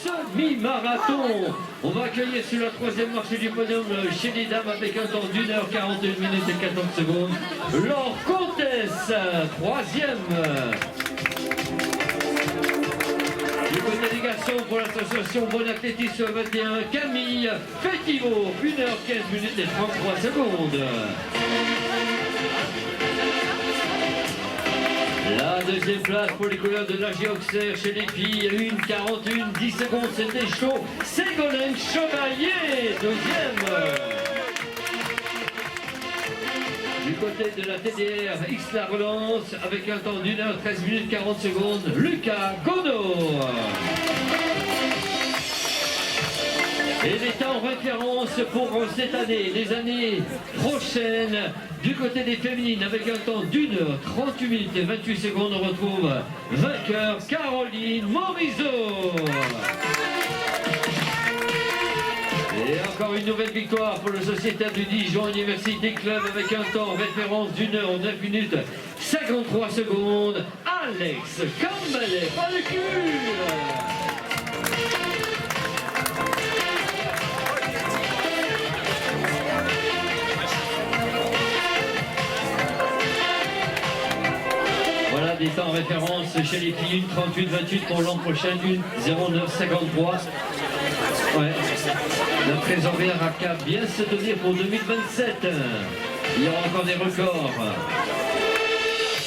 semi-marathon. On va accueillir sur la troisième marche du podium chez les dames avec un temps d'1h41 minutes et 14 secondes. Laure Comtesse, troisième. Du côté des garçons pour l'association Bon Athlétisme 21, Camille Fétiveau, 1h15 minutes et 33 secondes. La deuxième place pour les couleurs de l'AG Auxerre chez les filles, 1h41, 10 secondes, c'était chaud. Ségolène Chevalier, deuxième. Du côté de la TDR, X la relance avec un temps d'1h13 minutes 40 secondes, Lucas Godot. Et les temps en référence pour cette année, les années prochaines, du côté des féminines, avec un temps d'1h38 minutes et 28 secondes, on retrouve vainqueur Caroline Morizot. Et encore une nouvelle victoire pour le Sociétaire du Dijon Université Club avec un temps en référence d'1h 9 minutes 53 secondes, Alex Cambalet, pas le cul. Voilà des temps en référence chez les filles, 1h38-28 pour l'an prochain, 1h09-53. Ouais. La trésorière a qu'à bien se donner pour 2027. Il y aura encore des records.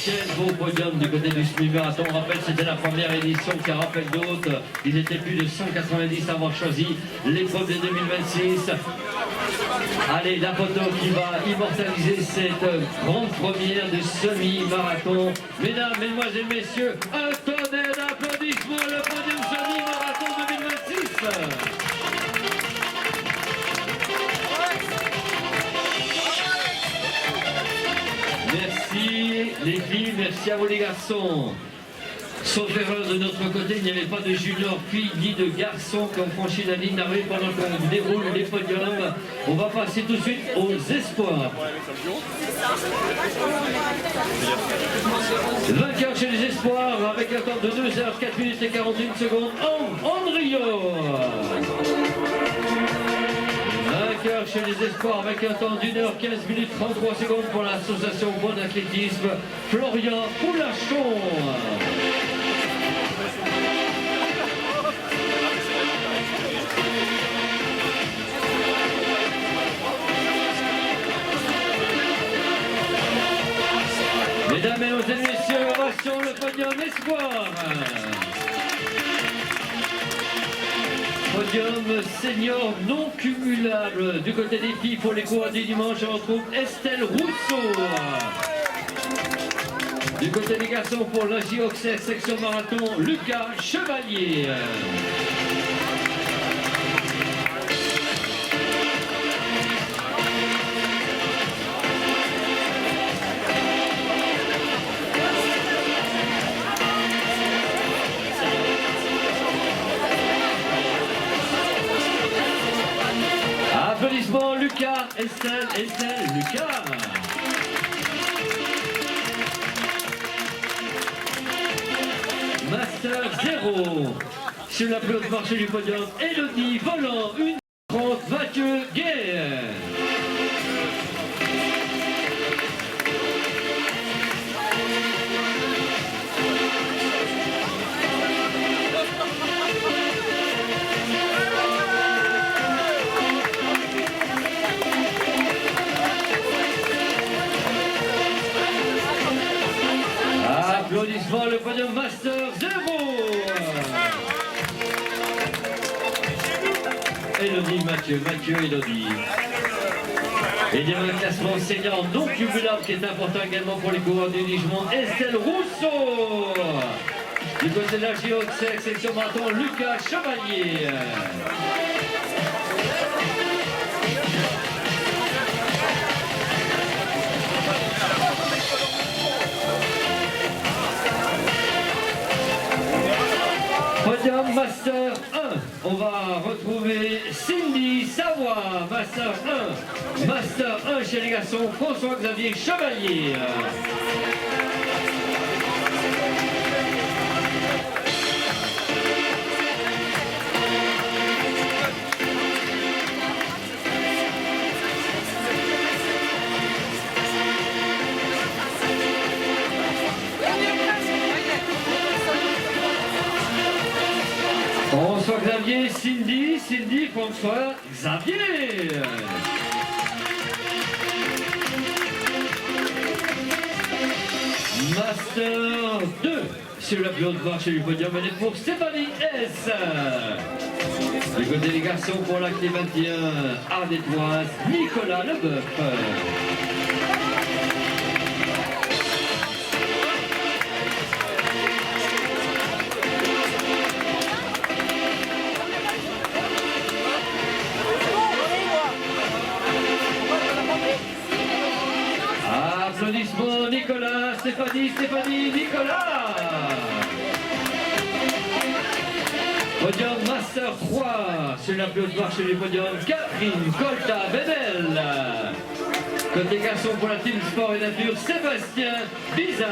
Quel beau podium du côté du semi-marathon. On rappelle, c'était la première édition qui rappelle d'autres. Ils étaient plus de 190 à avoir choisi l'épreuve de 2026. Allez, la photo qui va immortaliser cette grande première de semi-marathon. Mesdames, mesdemoiselles, messieurs, un tonnerre d'applaudissements, le podium semi-marathon 2026. Merci les filles, merci à vous les garçons. Sauf erreur de notre côté, il n'y avait pas de junior filles ni de garçons qui ont franchi la ligne d'arrivée pendant qu'on déroule les podiums. On va passer tout de suite aux espoirs. Vainqueur chez les espoirs avec un temps de 2h4 minutes et 41 secondes, Andrio. Vainqueur chez les espoirs avec un temps d'1h15 minutes 33 secondes pour l'association Bon Athlétisme, Florian Poulachon. Mesdames et messieurs, ovation le podium espoir. Podium senior non cumulable. Du côté des filles, pour les coureurs du dimanche, on retrouve Estelle Rousseau. Du côté des garçons, pour l'AG Auxerre section marathon, Lucas Chevalier. Applaudissements, Lucas, Estelle, Lucas. Master 0. Sur la plus haute marche du podium, Elodie Volant, 1h30, Mathieu Guerre. Applaudissements, le podium Master 0. Elodie, Mathieu, Elodie. Et il y a un classement senior non cumulable qui est important également pour les coureurs du Dijon. Estelle Rousseau. Du côté de la l'AG Auxerre, section marathon, Lucas Chevalier. Podium Master 1, on va retrouver Cindy Savoie, Master 1. Master 1 chez les garçons, François-Xavier Chevalier. On reçoit Xavier, Cindy, François, Xavier. Master 2 sur la plus haute marche du podium, elle est pour Stéphanie S. Du côté des garçons, pour la clé 21, Ardétoise, Nicolas Leboeuf. Applaudissements Nicolas, Stéphanie, Nicolas. Podium Master 3 sur la plus haute marche du podium, Catherine Colta Bébel. Côté garçon pour la team sport et nature, Sébastien Bizarre.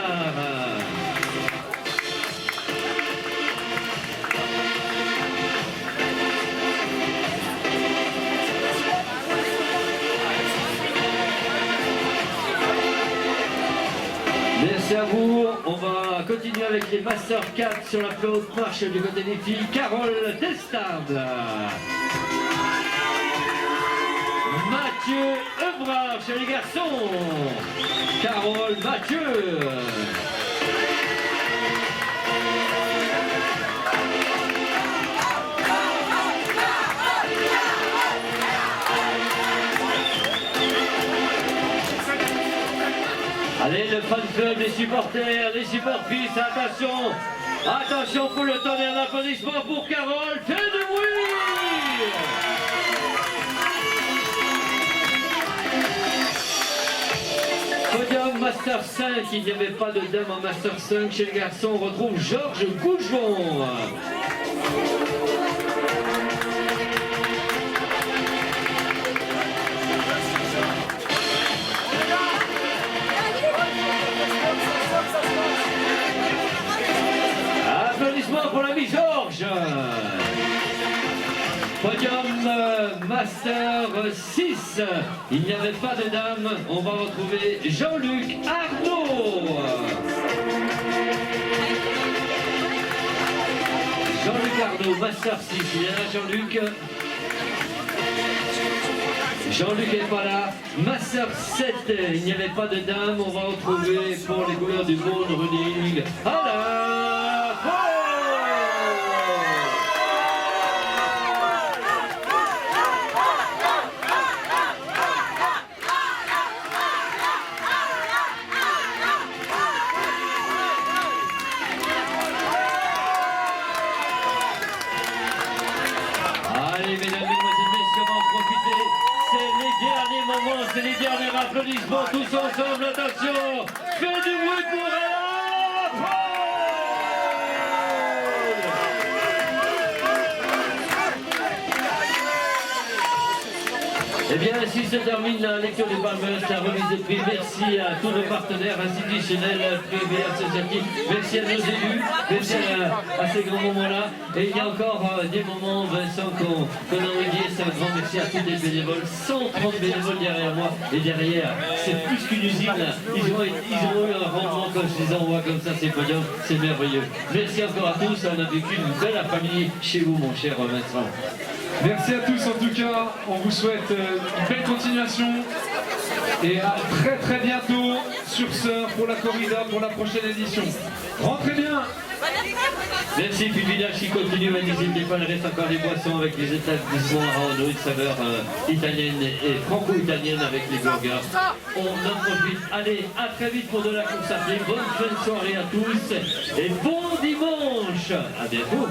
Merci à vous. On va continuer avec les Master 4 sur la plus haute marche du côté des filles. Carole Testable. Mathieu Ebrard chez les garçons. Carole Mathieu. Allez, le fan club, les supporters, les supportrices, attention, attention pour le tonnerre d'applaudissements pour Carole, fais du bruit! Podium Master 5, il n'y avait pas de dame en Master 5 chez les garçons, on retrouve Georges Goujon. Applaudissements pour l'ami Georges. Podium Master 6. Il n'y avait pas de dame. On va retrouver Jean-Luc Arnaud. Jean-Luc Arnaud, Master 6. Il y a là Jean-Luc. Jean-Luc n'est pas là. Master 7, il n'y avait pas de dame. On va retrouver pour les couleurs du monde running. Alain Paul. Allez, mesdames, mesdemoiselles, messieurs, on va en profiter. C'est les derniers moments, c'est les derniers applaudissements, tous ensemble, attention, fais du bruit pour Alain Paul. Eh bien, ainsi se termine la lecture des palmarès, la remise des prix. Merci à tous nos partenaires institutionnels, privés, associatifs. Merci à nos élus. Merci à ces grands moments-là. Et il y a encore des moments, Vincent, qu'on a oublié. C'est un grand merci à tous les bénévoles. 130 bénévoles derrière moi. Et derrière, c'est plus qu'une usine. Ils ont eu un rendement quand je les envoie comme ça, ces podiums. C'est merveilleux. Merci encore à tous. On a vécu une belle famille chez vous, mon cher Vincent. Merci à tous en tout cas, on vous souhaite une belle continuation et à très bientôt sur ce pour la corrida pour la prochaine édition. Rentrez bien. Merci, puis le village qui continue, n'hésitez pas, il reste encore des boissons avec les établissements à Renault, une saveur italienne et franco-italienne avec les burgers. On en profite. Allez, à très vite pour de la course à pied. Bonne fin de soirée à tous et bon dimanche. À bientôt.